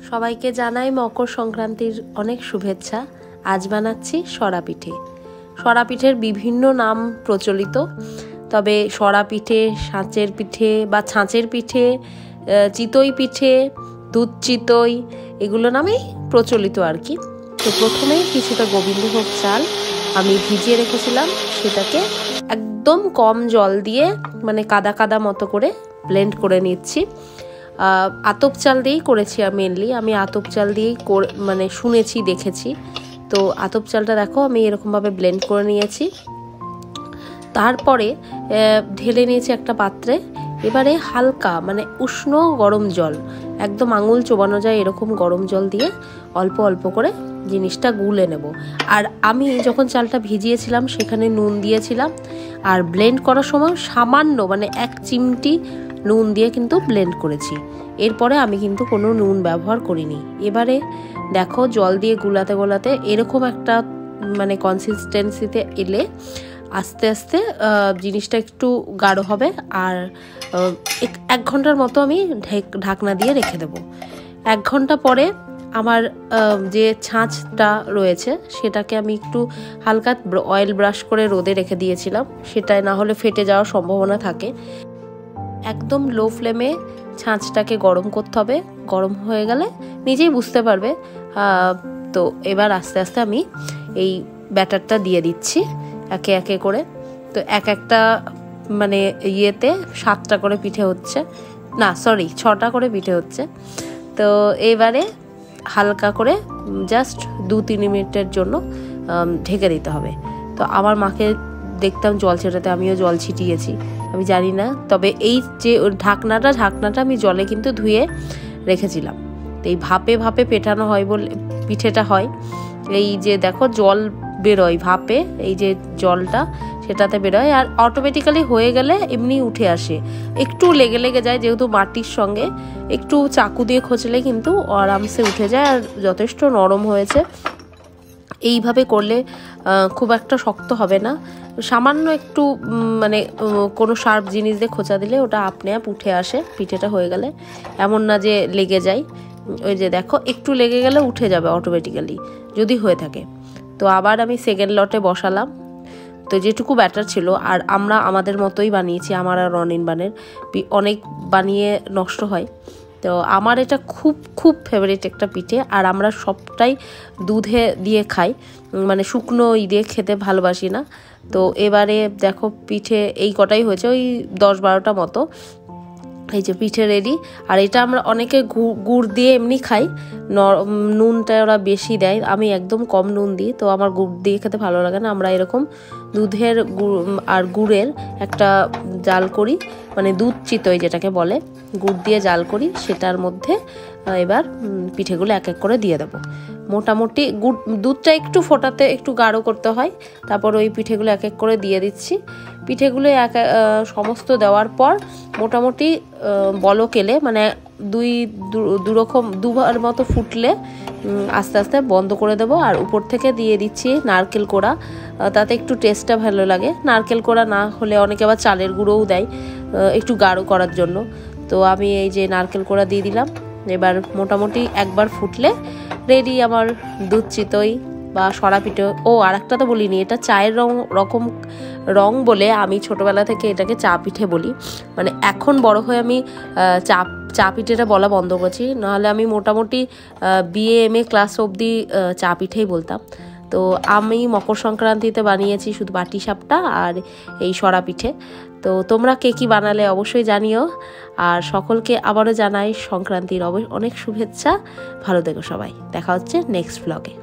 সবাইকে জানাই মকর সংক্রান্তির অনেক শুভেচ্ছা। আজ বানাচ্ছি সরা পিঠে। সরা পিঠের বিভিন্ন নাম প্রচলিত, তবে সরা পিঠে, সাঁচের পিঠে বা ছাঁচের পিঠে, চিতই পিঠে, দুধ চিতই, এগুলো নামেই প্রচলিত আর কি। তো প্রথমেই কিছুটা গোবিন্দভোগ চাল আমি ভিজিয়ে রেখেছিলাম, সেটাকে একদম কম জল দিয়ে মানে কাদা কাদা মতো করে ব্লেন্ড করে নিচ্ছি। আতপ চাল দিয়েই করেছি মেনলি, আমি আতপ চাল দিয়েই মানে শুনেছি, দেখেছি। তো আতপ চালটা দেখো আমি এরকমভাবে ব্লেন্ড করে নিয়েছি। তারপরে ঢেলে নিয়েছি একটা পাত্রে। এবারে হালকা মানে উষ্ণ গরম জল, একদম আঙুল চোবানো যায় এরকম গরম জল দিয়ে অল্প অল্প করে জিনিসটা গুলে নেব। আর আমি যখন চালটা ভিজিয়েছিলাম সেখানে নুন দিয়েছিলাম, আর ব্লেন্ড করার সময় সামান্য মানে 1 চিমটি নুন দিয়ে কিন্তু ব্লেন্ড করেছি। এরপরে আমি কিন্তু কোনো নুন ব্যবহার করিনি। এবারে দেখো জল দিয়ে গুলাতে গোলাতে এরকম একটা মানে কনসিস্টেন্সিতে এলে আস্তে আস্তে জিনিসটা একটু গাঢ় হবে। আর 1 ঘন্টার মতো আমি ঢাকনা দিয়ে রেখে দেবো। 1 ঘন্টা পরে আমার যে ছাঁচটা রয়েছে সেটাকে আমি একটু হালকা অয়েল ব্রাশ করে রোদে রেখে দিয়েছিলাম, সেটাই না হলে ফেটে যাওয়ার সম্ভাবনা থাকে। একদম লো ফ্লেমে ছাঁচটাকে গরম করতে হবে। গরম হয়ে গেলে নিজেই বুঝতে পারবে। তো এবার আস্তে আস্তে আমি এই ব্যাটারটা দিয়ে দিচ্ছি একে একে করে। তো একটা মানে ইয়েতে 7টা করে পিঠে হচ্ছে, না সরি 6টা করে পিঠে হচ্ছে। তো এবারে হালকা করে জাস্ট 2-3 মিনিটের জন্য ঢেকে দিতে হবে। তো আমার মাকে দেখতাম জল ছেটাতে, আমিও জল ছিটিয়েছি, আমি জানি না। তবে এই যে ঢাকনাটা আমি জলে কিন্তু ধুয়ে রেখেছিলাম। তো এই ভাপে ভাপে পেটানো হয় বলে পিঠেটা হয়। এই যে দেখো জল বেরোয় ভাপে, এই যে জলটা সেটাতে বেরোয়, আর অটোমেটিক্যালি হয়ে গেলে এমনি উঠে আসে। একটু লেগে লেগে যায় যেহেতু মাটির সঙ্গে, একটু চাকু দিয়ে খোঁচলে কিন্তু আরামসে উঠে যায়, আর যথেষ্ট নরম হয়েছে। এইভাবে করলে খুব একটা শক্ত হবে না। সামান্য একটু মানে কোনো শার্প জিনিস দিয়ে খোঁচা দিলে ওটা আপনি আপ উঠে আসে পিঠেটা হয়ে গেলে, এমন না যে লেগে যায়। ওই যে দেখো একটু লেগে গেলে উঠে যাবে অটোমেটিক্যালি যদি হয়ে থাকে। তো আবার আমি সেকেন্ড লটে বসালাম। তো যেটুকু ব্যাটার ছিল, আর আমরা আমাদের মতোই বানিয়েছি, আমার আর অনির্বাণের অনেক বানিয়ে নষ্ট হয়। তো আমার এটা খুব খুব ফেভারিট একটা পিঠে, আর আমরা সবটাই দুধে দিয়ে খাই, মানে শুকনো দিয়ে খেতে ভালোবাসি না। তো এবারে দেখো পিঠে এই কটাই হয়েছে, ওই 10-12টা মতো। এই যে পিঠে রেডি। আর এটা আমরা অনেকে গুড় দিয়ে এমনি খাই, নুনটা ওরা বেশি দেয়, আমি একদম কম নুন দিই। তো আমার গুড় দিয়ে খেতে ভালো লাগে না, আমরা এরকম দুধের আর গুড়ের একটা জাল করি, মানে দুধ চিতই যেটাকে বলে, গুড় দিয়ে জাল করি। সেটার মধ্যে এবার পিঠেগুলো এক এক করে দিয়ে দেবো। মোটামুটি দুধটা একটু ফোটাতে একটু গাঢ় করতে হয়। তারপর ওই পিঠেগুলো এক এক করে দিয়ে দিচ্ছি। পিঠেগুলো সমস্ত দেওয়ার পর মোটামুটি বলক এলে মানে দুবার মতো ফুটলে আস্তে আস্তে বন্ধ করে দেবো। আর উপর থেকে দিয়ে দিচ্ছি নারকেল কোড়া, তাতে একটু টেস্টটা ভালো লাগে। নারকেল কোড়া না হলে অনেকে আবার চালের গুঁড়োও দেয় একটু গাঢ় করার জন্য। তো আমি এই যে নারকেল কোড়া দিয়ে দিলাম। এবার মোটামুটি একবার ফুটলে রেডি আমার দুধ চিতই বা সরা পিঠে। ও আর একটা তো বলিনি, এটা চায়ের রং বলে আমি ছোটবেলা থেকে এটাকে চা পিঠে বলি। মানে এখন বড় হয়ে আমি চা পিঠেটা বলা বন্ধ করছি, নাহলে আমি মোটামুটি BA MA ক্লাস অবধি চা পিঠেই বলতাম। তো আমি মকর সংক্রান্তিতে বানিয়েছি শুধু পাটিসাপটা আর এই সরা পিঠে। তো তোমরা কে কী বানালে অবশ্যই জানিও। আর সকলকে আবারও জানাই সংক্রান্তির অনেক শুভেচ্ছা। ভালো থেকো সবাই, দেখা হচ্ছে নেক্সট ব্লগে।